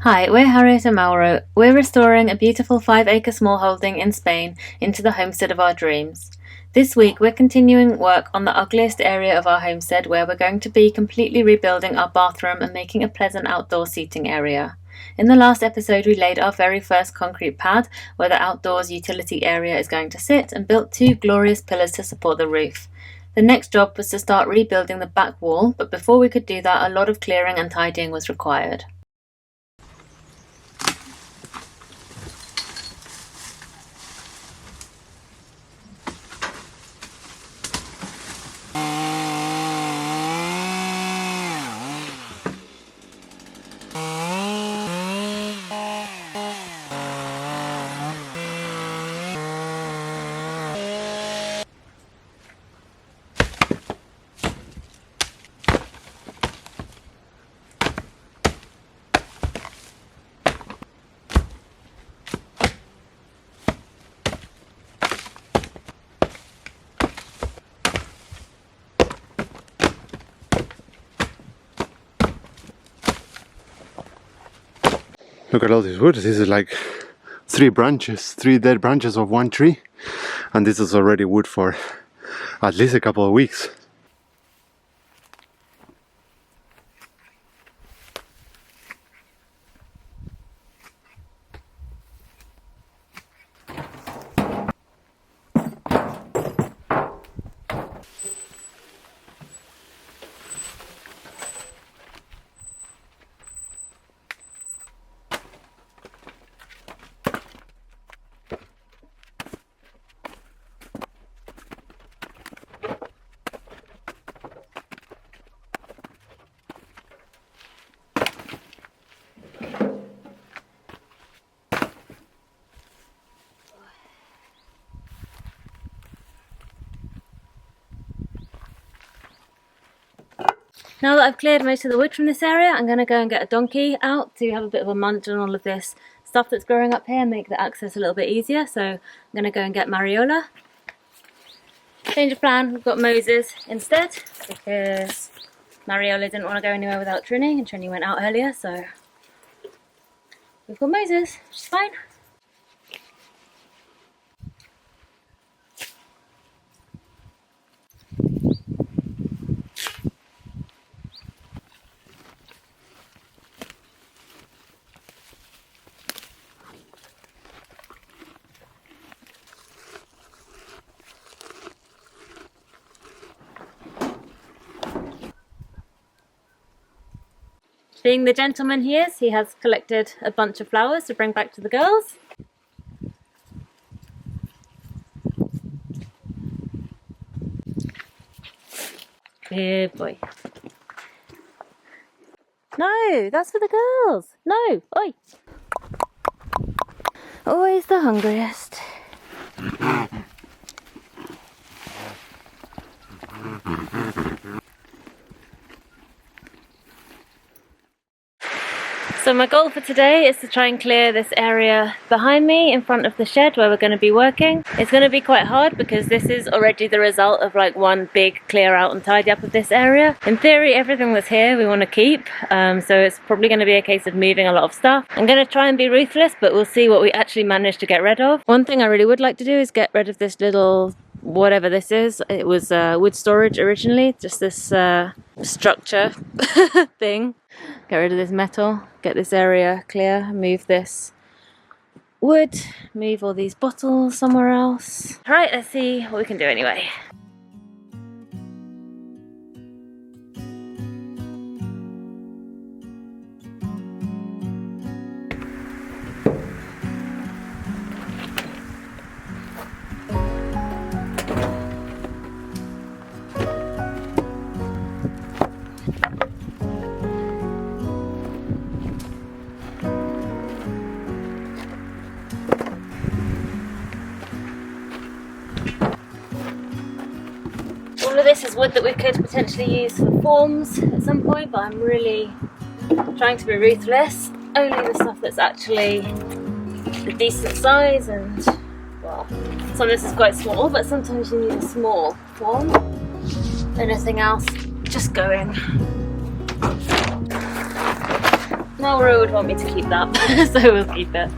Hi, we're Harriet and Mauro. We're restoring a beautiful 5-acre smallholding in Spain into the homestead of our dreams. This week we're continuing work on the ugliest area of our homestead, where we're going to be completely rebuilding our bathroom and making a pleasant outdoor seating area. In the last episode we laid our very first concrete pad where the outdoors utility area is going to sit and built 2 glorious pillars to support the roof. The next job was to start rebuilding the back wall, but before we could do that a lot of clearing and tidying was required. Look at all this wood. This is like 3 dead branches of one tree, and this is already wood for at least a couple of weeks. Now that I've cleared most of the wood from this area, I'm going to go and get a donkey out to have a bit of a munch on all of this stuff that's growing up here and make the access a little bit easier. So I'm going to go and get Mariola. Change of plan, we've got Moses instead because Mariola didn't want to go anywhere without Trini, and Trini went out earlier, so we've got Moses, which is fine. Being the gentleman he is, he has collected a bunch of flowers to bring back to the girls. Good boy. No, that's for the girls. No, oi. Always the hungriest. So my goal for today is to try and clear this area behind me in front of the shed where we're going to be working. It's going to be quite hard because this is already the result of like one big clear out and tidy up of this area. In theory everything that's here we want to keep, so it's probably going to be a case of moving a lot of stuff. I'm going to try and be ruthless, but we'll see what we actually manage to get rid of. One thing I really would like to do is get rid of this little whatever this is. It was wood storage originally, just this structure thing. Get rid of this metal, get this area clear, move this wood, move all these bottles somewhere else. Alright, let's see what we can do anyway. All of this is wood that we could potentially use for forms at some point, but I'm really trying to be ruthless. Only the stuff that's actually the decent size, and well, some of this is quite small, but sometimes you need a small form. Anything else, just going. Mauro would want me to keep that, so we'll keep it.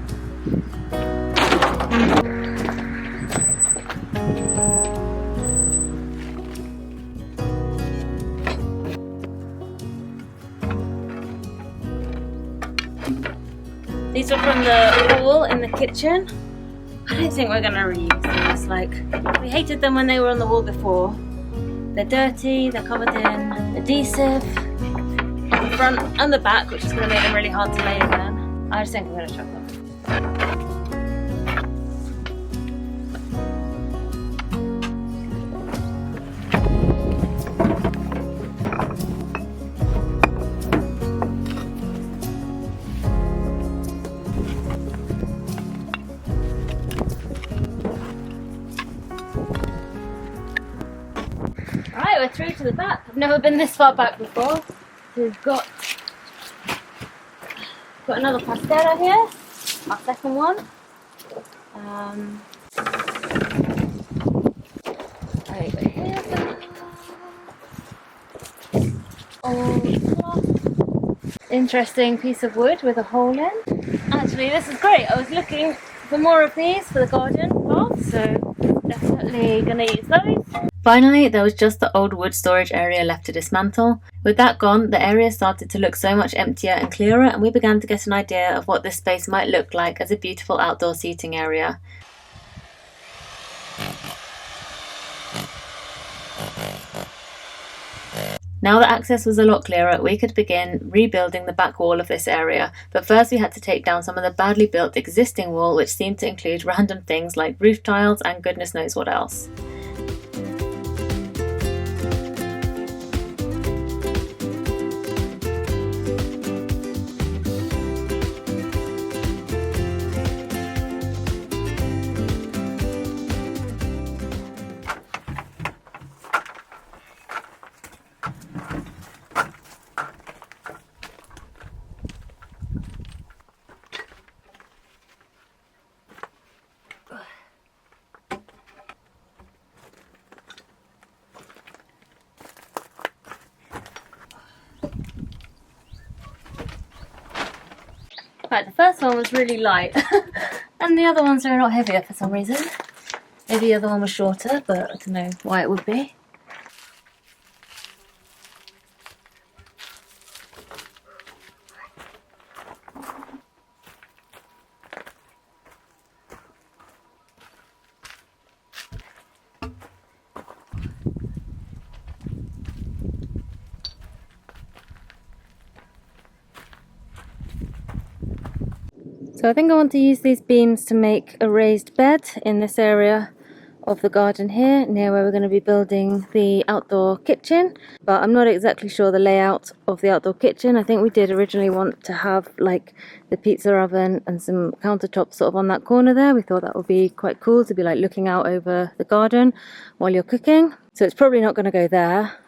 These are from the wall in the kitchen. I don't think we're going to reuse these. Like, we hated them when they were on the wall before. They're dirty, they're covered in adhesive on the front and the back, which is going to make them really hard to lay again. I just think I'm going to chuck them. Right, we're through to the back. I've never been this far back before. We've got another pastera here, our second one. Over here. Interesting piece of wood with a hole in. Actually, this is great. I was looking for more of these for the garden path, so definitely gonna use those. Finally, there was just the old wood storage area left to dismantle. With that gone, the area started to look so much emptier and clearer, and we began to get an idea of what this space might look like as a beautiful outdoor seating area. Now that access was a lot clearer, we could begin rebuilding the back wall of this area, but first we had to take down some of the badly built existing wall, which seemed to include random things like roof tiles and goodness knows what else. Right, the first one was really light and the other ones are a lot heavier for some reason. Maybe the other one was shorter, but I don't know why it would be. So I think I want to use these beams to make a raised bed in this area of the garden here, near where we're going to be building the outdoor kitchen. But I'm not exactly sure the layout of the outdoor kitchen. I think we did originally want to have like the pizza oven and some countertops sort of on that corner there. We thought that would be quite cool to be like looking out over the garden while you're cooking. So it's probably not going to go there.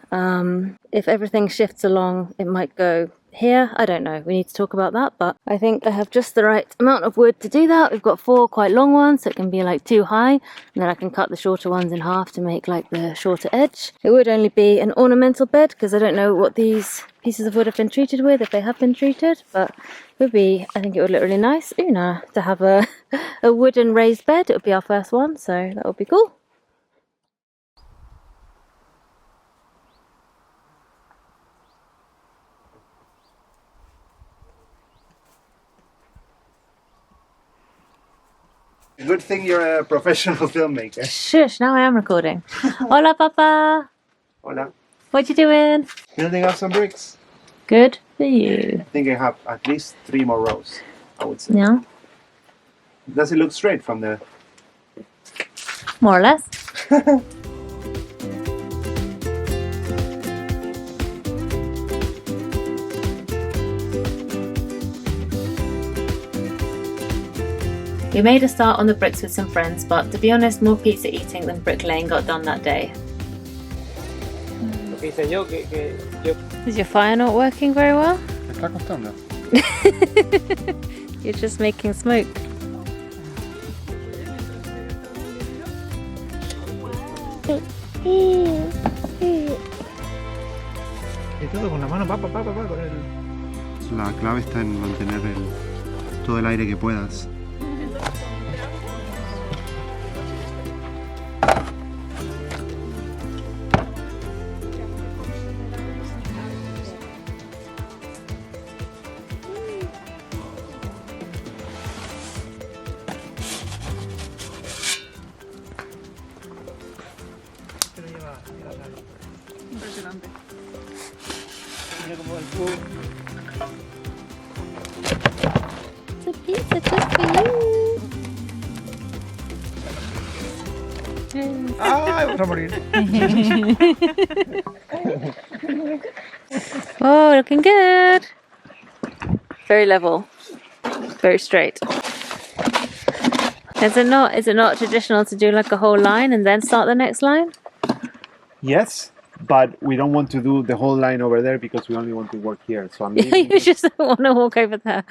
If everything shifts along, it might go here. I don't know, we need to talk about that, but I think I have just the right amount of wood to do that. We've got 4 quite long ones, so it can be like 2 high, and then I can cut the shorter ones in half to make like the shorter edge. It would only be an ornamental bed because I don't know what these pieces of wood have been treated with, if they have been treated, but it would be, I think it would look really nice, Una, to have a wooden raised bed. It would be our first one, so that would be cool. Good thing you're a professional filmmaker. Shush, now I am recording. Hola, Papa. Hola. What you doing? Building up some bricks. Good for you. I think I have at least 3 more rows, I would say. Yeah. Does it look straight from the... More or less. We made a start on the bricks with some friends, but to be honest, more pizza eating than bricklaying got done that day. Is your fire not working very well? Está costando. You're just making smoke. Y todo con la mano, con el... La clave está en mantener todo el aire que puedas. Impresionante. Mira cómo va el fuego. It's a pizza just for you. ¡Ay, vamos a morir! Oh, looking good. Very level. Very straight. Is it not traditional to do like a whole line and then start the next line? Yes, but we don't want to do the whole line over there because we only want to work here. So I'm leaving You just don't want to walk over there.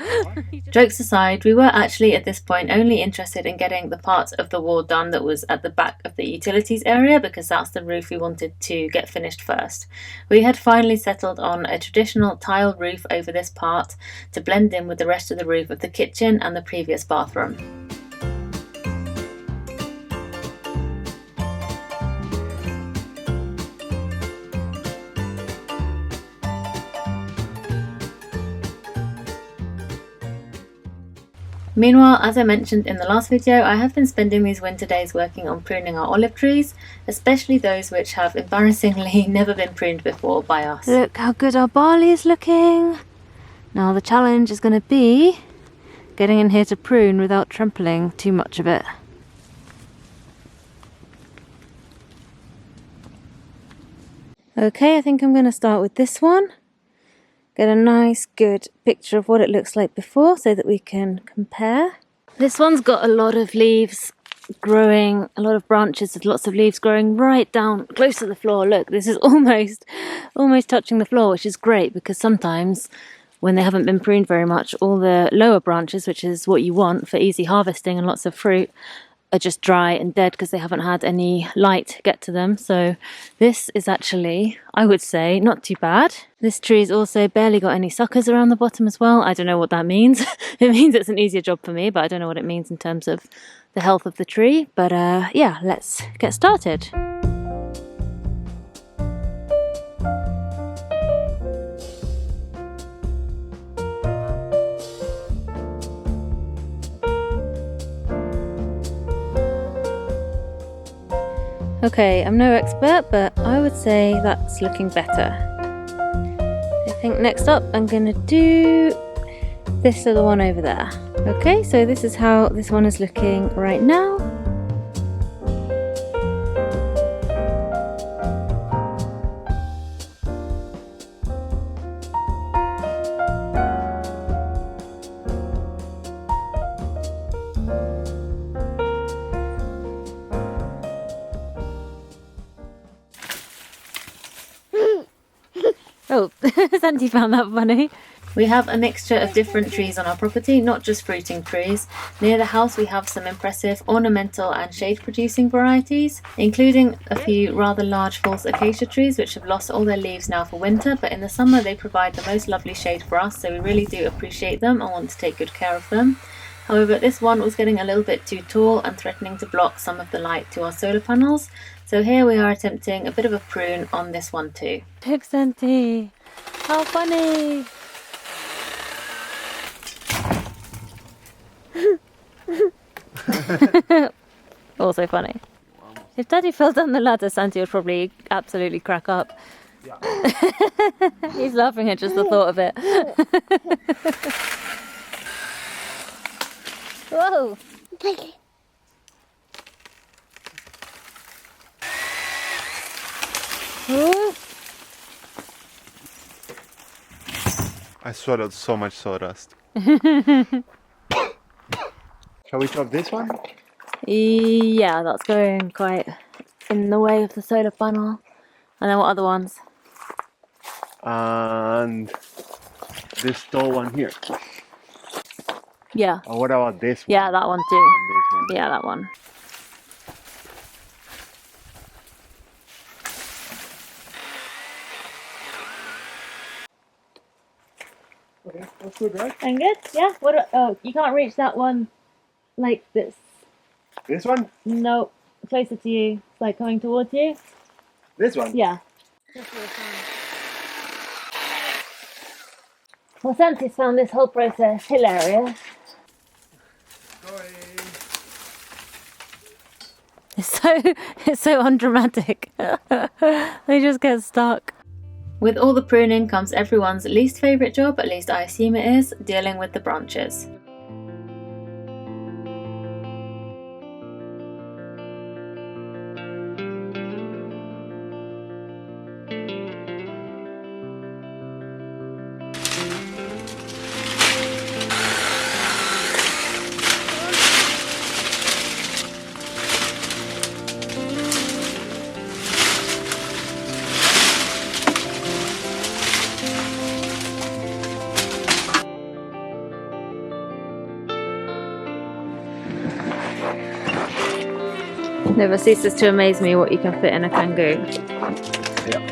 Jokes aside, we were actually at this point only interested in getting the part of the wall done that was at the back of the utilities area because that's the roof we wanted to get finished first. We had finally settled on a traditional tile roof over this part to blend in with the rest of the roof of the kitchen and the previous bathroom. Meanwhile, as I mentioned in the last video, I have been spending these winter days working on pruning our olive trees, especially those which have embarrassingly never been pruned before by us. Look how good our barley is looking! Now the challenge is going to be getting in here to prune without trampling too much of it. Okay, I think I'm going to start with this one. Get a nice good picture of what it looks like before so that we can compare. This one's got a lot of leaves growing, a lot of branches with lots of leaves growing right down close to the floor. Look, this is almost touching the floor, which is great because sometimes when they haven't been pruned very much, all the lower branches, which is what you want for easy harvesting and lots of fruit, are just dry and dead because they haven't had any light get to them. So this is actually, I would say, not too bad. This tree's also barely got any suckers around the bottom as well. I don't know what that means. It means it's an easier job for me, but I don't know what it means in terms of the health of the tree. But yeah, let's get started. Okay, I'm no expert, but I would say that's looking better. I think next up I'm going to do this little one over there. Okay, so this is how this one is looking right now. Oh, Santi found that funny. We have a mixture of different trees on our property, not just fruiting trees. Near the house we have some impressive ornamental and shade producing varieties, including a few rather large false acacia trees which have lost all their leaves now for winter, but in the summer they provide the most lovely shade for us, so we really do appreciate them and want to take good care of them. However, this one was getting a little bit too tall and threatening to block some of the light to our solar panels. So here we are attempting a bit of a prune on this one too. Look, Santi! How funny! Also funny. If Daddy fell down the ladder, Santi would probably absolutely crack up. Yeah. He's laughing at just the thought of it. Whoa! I swallowed so much sawdust. Shall we chop this one? Yeah, that's going quite in the way of the solar panel. And then what other ones? And this tall one here. Yeah. Or what about this one? Yeah, that one too. And this one. Yeah, that one. Okay. That's good, right? And good? Yeah? What? Oh, you can't reach that one like this. This one? No, closer to you. It's like coming towards you. This one? Yeah. Well, Santi's found this whole process hilarious. It's so undramatic. They just get stuck. With all the pruning comes everyone's least favourite job, at least I assume it is, dealing with the branches. Never ceases to amaze me what you can fit in a kangoo. Yeah.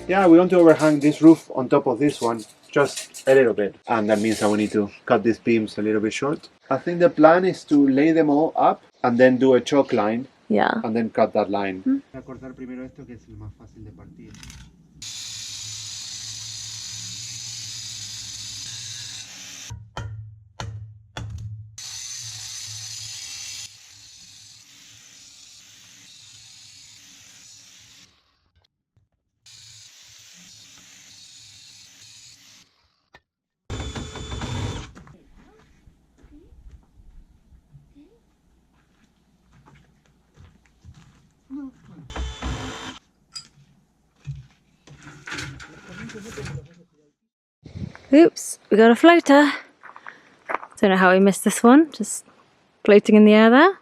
Yeah, we want to overhang this roof on top of this one just a little bit, and that means that we need to cut these beams a little bit short. I think the plan is to lay them all up and then do a chalk line. Yeah. And then cut that line. Voy a cortar primero esto, que es el más fácil de partir. Oops, we got a floater. Don't know how we missed this one, just floating in the air there.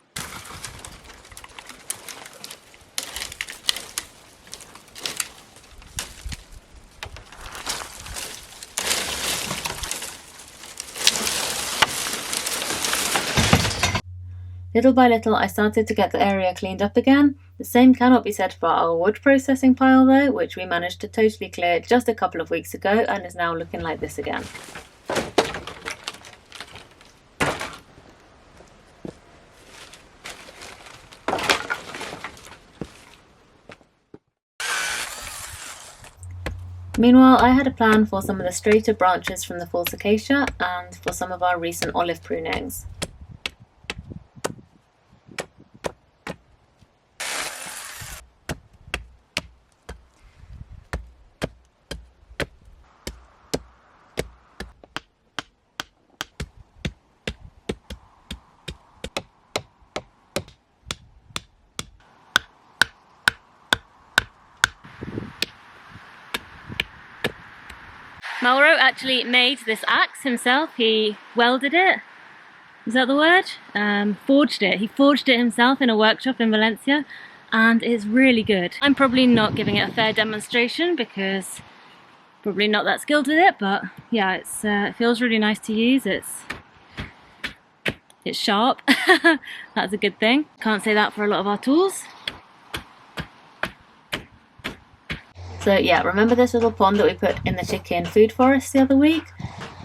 Little by little I started to get the area cleaned up again. The same cannot be said for our wood processing pile though, which we managed to totally clear just a couple of weeks ago and is now looking like this again. Meanwhile, I had a plan for some of the straighter branches from the false acacia and for some of our recent olive prunings. Mauro actually made this axe himself. He welded it. Is that the word? Forged it. He forged it himself in a workshop in Valencia and it's really good. I'm probably not giving it a fair demonstration because probably not that skilled with it, but yeah, it feels really nice to use. It's sharp. That's a good thing. Can't say that for a lot of our tools. So yeah, remember this little pond that we put in the chicken food forest the other week?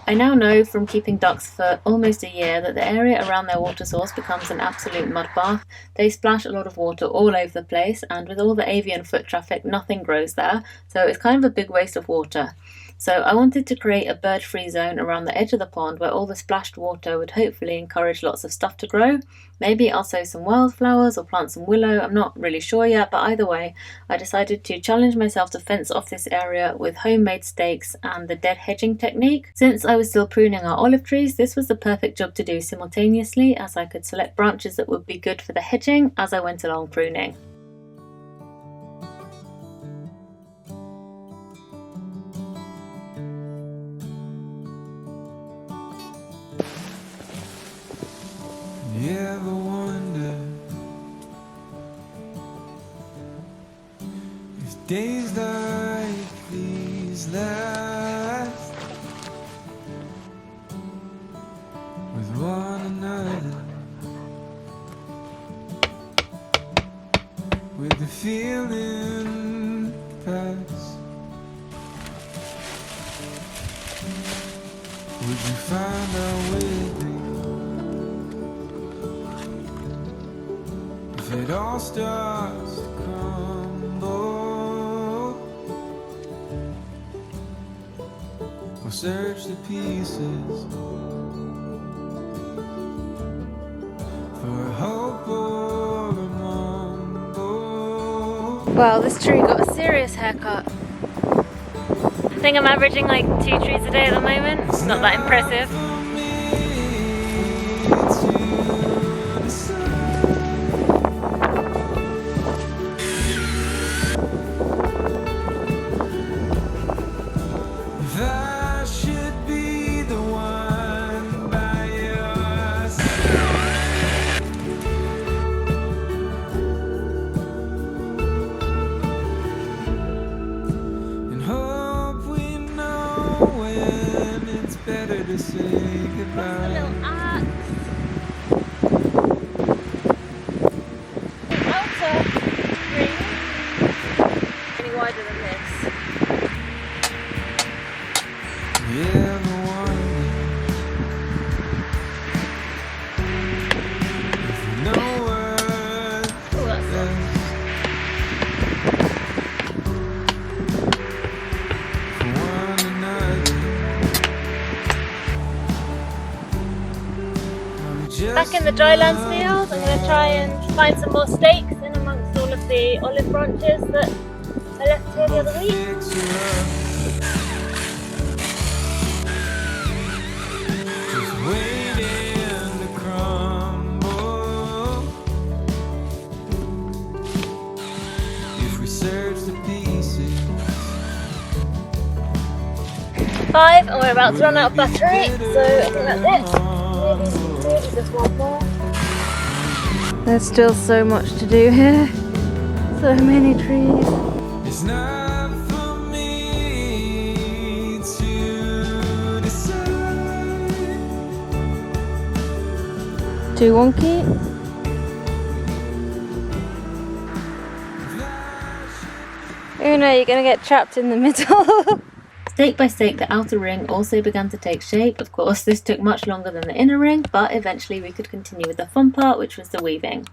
I now know from keeping ducks for almost a year that the area around their water source becomes an absolute mud bath. They splash a lot of water all over the place, and with all the avian foot traffic, nothing grows there, so it's kind of a big waste of water. So I wanted to create a bird-free zone around the edge of the pond where all the splashed water would hopefully encourage lots of stuff to grow. Maybe I'll sow some wildflowers or plant some willow, I'm not really sure yet, but either way, I decided to challenge myself to fence off this area with homemade stakes and the dead hedging technique. Since I was still pruning our olive trees, this was the perfect job to do simultaneously, as I could select branches that would be good for the hedging as I went along pruning. You ever wonder if days like these last with one another, with the feeling pass? Would you find out with me? If it all starts to crumble, or search the pieces for a hope or a mumble. Wow, this tree got a serious haircut. I think I'm averaging like 2 trees a day at the moment. It's not that impressive. To say goodbye. A little axe. The outer ring any wider than this. You ever wonder if you know what Oh, that's best for one another? Back in the drylands field, I'm going to try and find some more stakes in amongst all of the olive branches that I left here the other week. Fix her up. Just waiting to crumble. If we search the pieces, 5, and we're about to run out of battery, so I think that's it. Maybe just one more. There's still so much to do here. So many trees. it's not for me to decide. Too wonky. Oh no, you're gonna get trapped in the middle. Stake by stake, the outer ring also began to take shape. Of course, this took much longer than the inner ring, but eventually we could continue with the fun part, which was the weaving.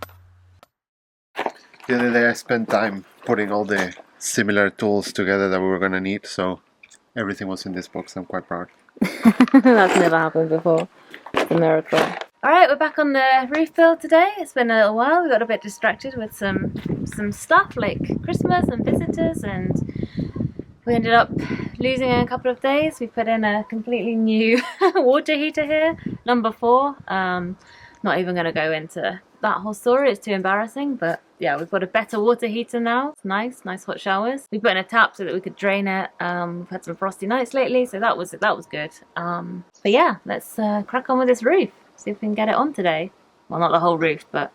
The other day I spent time putting all the similar tools together that we were going to need, so everything was in this box. I'm quite proud. That's never happened before. It's a miracle. Alright, we're back on the roof build today. It's been a little while. We got a bit distracted with some stuff like Christmas and visitors, and we ended up losing a couple of days. We put in a completely new water heater here, number 4. Not even going to go into that whole story, it's too embarrassing, but yeah, we've got a better water heater now. It's nice hot showers. We put in a tap so that we could drain it. We've had some frosty nights lately, so that was good. But yeah, let's crack on with this roof, see if we can get it on today. Well, not the whole roof, but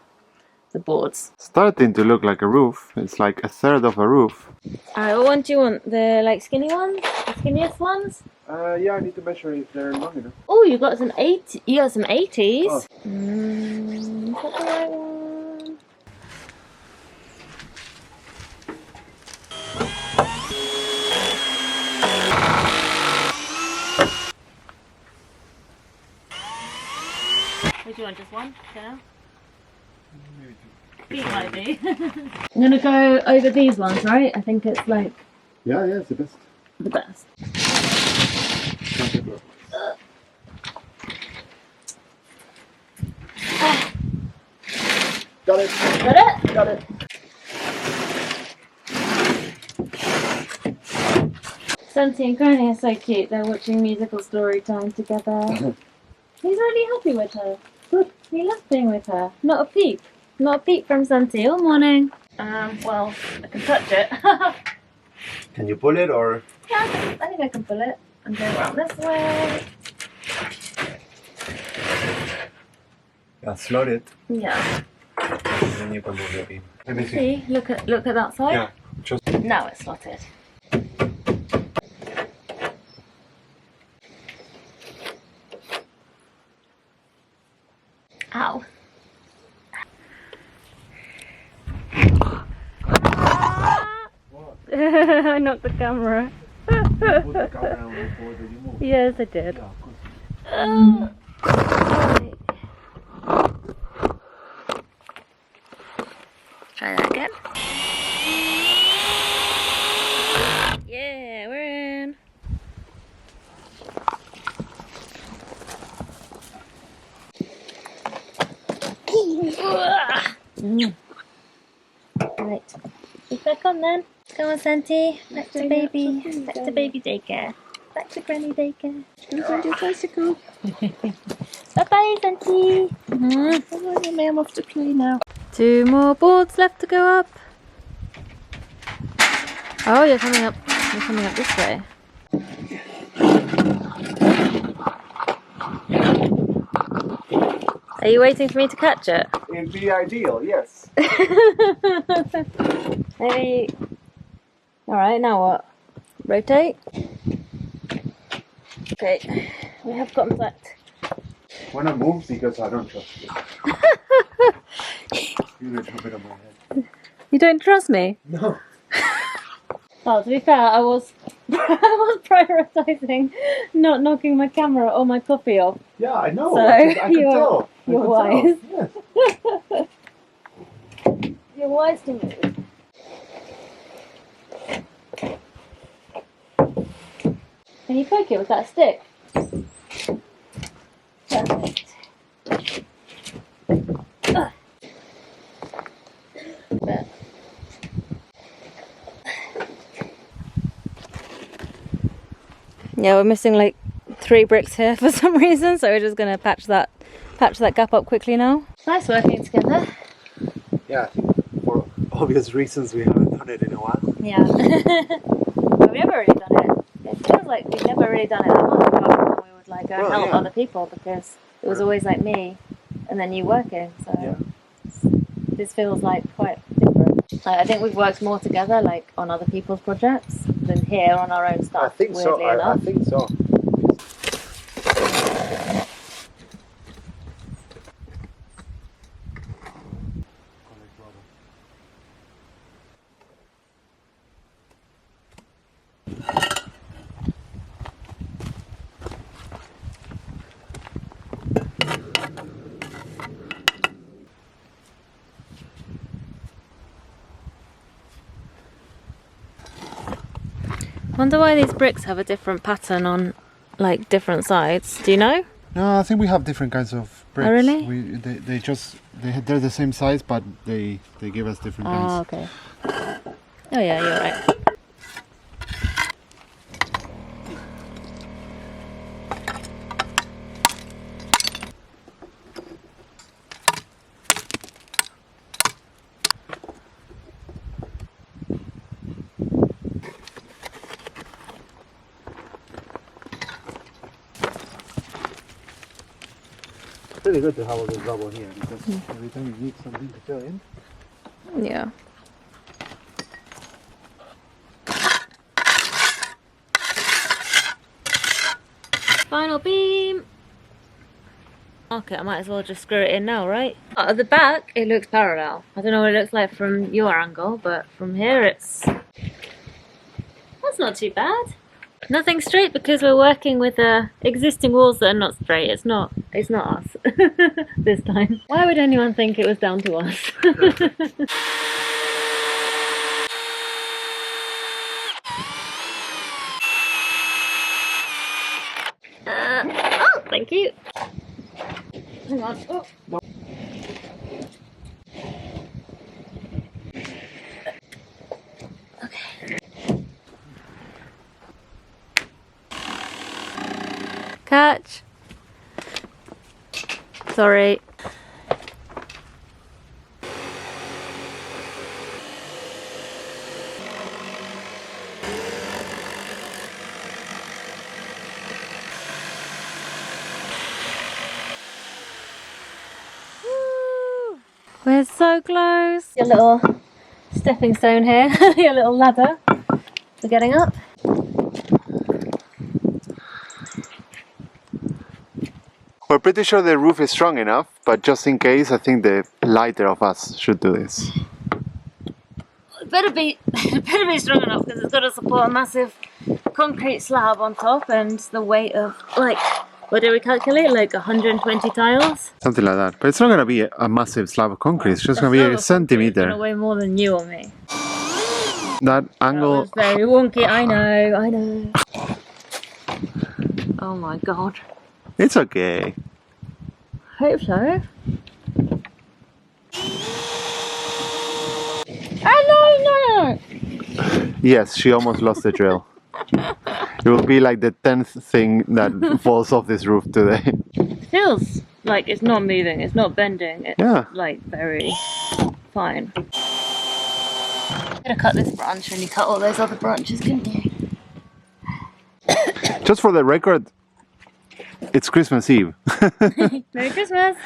the boards. Starting to look like a roof. It's like a third of a roof. Alright, what one do you want? The like skinny ones? The skinniest ones? Yeah, I need to measure if they're long enough. Oh, you got some 80s. Oh. Is that the right one? What do you want? Just one? Yeah. These might be. I'm gonna go over these ones, right? I think it's like Yeah, it's the best. the best. Got it. Got it? Got it. Santi and Granny are so cute. They're watching musical story time together. He's really happy with her. He loves being with her. Not a peep. Not a peep from Santi all morning. Well, I can touch it. Can you pull it or? Yeah, I think I can pull it and go around this way. Yeah, slot it. Yeah. And then you can move the beam. Let me see. See, look at that side. Yeah, just. Now it's slotted. Ow. I knocked the camera. Put the camera on before you move. Yes, I did. Yeah, of course. Try that again. Yeah, we're in. Right. Get back on then. Come on, Santi. Back to baby. Back to baby daycare. Back to granny daycare. Go on your bicycle. Bye bye, Santi. Come on, your mum off to play now. 2 more boards left to go up. Oh, you're coming up. You're coming up this way. Are you waiting for me to catch it? It'd be ideal, yes. Maybe. Alright, now what? Rotate. Okay, we have contact. Wanna move because I don't trust you. You did a bit on my head. You don't trust me? No. Oh, to be fair, I was prioritising not knocking my camera or my coffee off. Yeah, I know. So I could tell. you're I could wise. tell. Yes. You're wise to move. Can you poke it with that stick? Perfect. There. Yeah, we're missing like 3 bricks here for some reason, so we're just gonna patch that gap up quickly now. Nice working together. Yeah, I think for obvious reasons we haven't done it in a while. Yeah. We've never really done it. It feels like we've never really done it that much apart from when we would like go and help other people, because it was always like me and then you working. So Yeah. this feels like quite different. I think we've worked more together like on other people's projects than here on our own stuff. I think so. weirdly I enough. think so. Wonder why these bricks have a different pattern on like different sides. Do you know? No, I think we have different kinds of bricks. Oh, really? They're the same size, but they give us different kinds. Oh, okay. Oh yeah, you're right. It's really good to have all this rubble here because every time you need something to fill in. Yeah. Final beam. Okay, I might as well just screw it in now, right? At the back, it looks parallel. I don't know what it looks like from your angle, but from here it's... That's not too bad. Nothing straight because we're working with existing walls that are not straight. It's not us this time. Why would anyone think it was down to us? Thank you. Hang on. Oh. Okay. Catch. Sorry. Woo! We're so close. Your little stepping stone here, your little ladder for getting up. We're pretty sure the roof is strong enough, but just in case, I think the lighter of us should do this. It better be strong enough because it's got to support a massive concrete slab on top and the weight of like, what do we calculate? Like 120 tiles? Something like that. But it's not going to be a massive slab of concrete, it's just going to be a centimeter. It's going to weigh more than you or me. That That angle... was very wonky, I know. Oh my god. It's okay. Hope so. Oh no! Yes, she almost lost the drill. It will be like the 10th thing that falls off this roof today. It feels like it's not moving, it's not bending, it's like very fine. I'm gonna cut this branch and you cut all those other branches, couldn't you? Just for the record, it's Christmas Eve. Merry Christmas!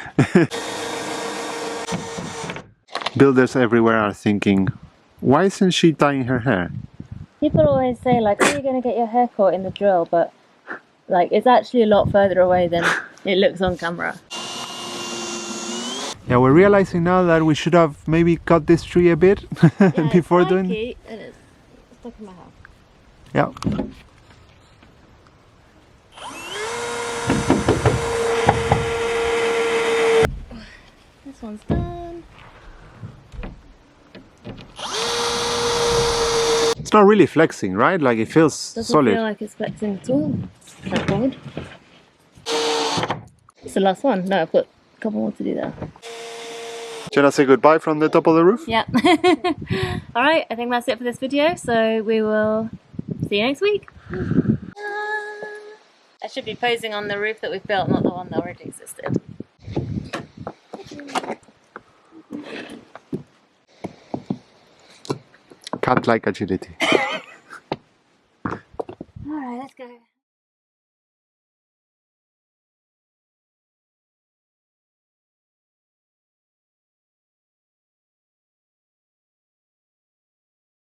Builders everywhere are thinking, why isn't she tying her hair? People always say like, oh, you're gonna get your hair caught in the drill, but like it's actually a lot further away than it looks on camera. Yeah, we're realizing now that we should have maybe cut this tree a bit before doing it. And it's stuck in my house. Yeah. This one's done. It's not really flexing, right? Like it feels Doesn't solid. feel like it's flexing at all. Thank God. It's the last one. No, I've got a couple more to do there. Should I say goodbye from the top of the roof? Yeah. Alright, I think that's it for this video, so we will see you next week. I should be posing on the roof that we've built, not the one that already existed. Cat-like agility. Alright, let's go.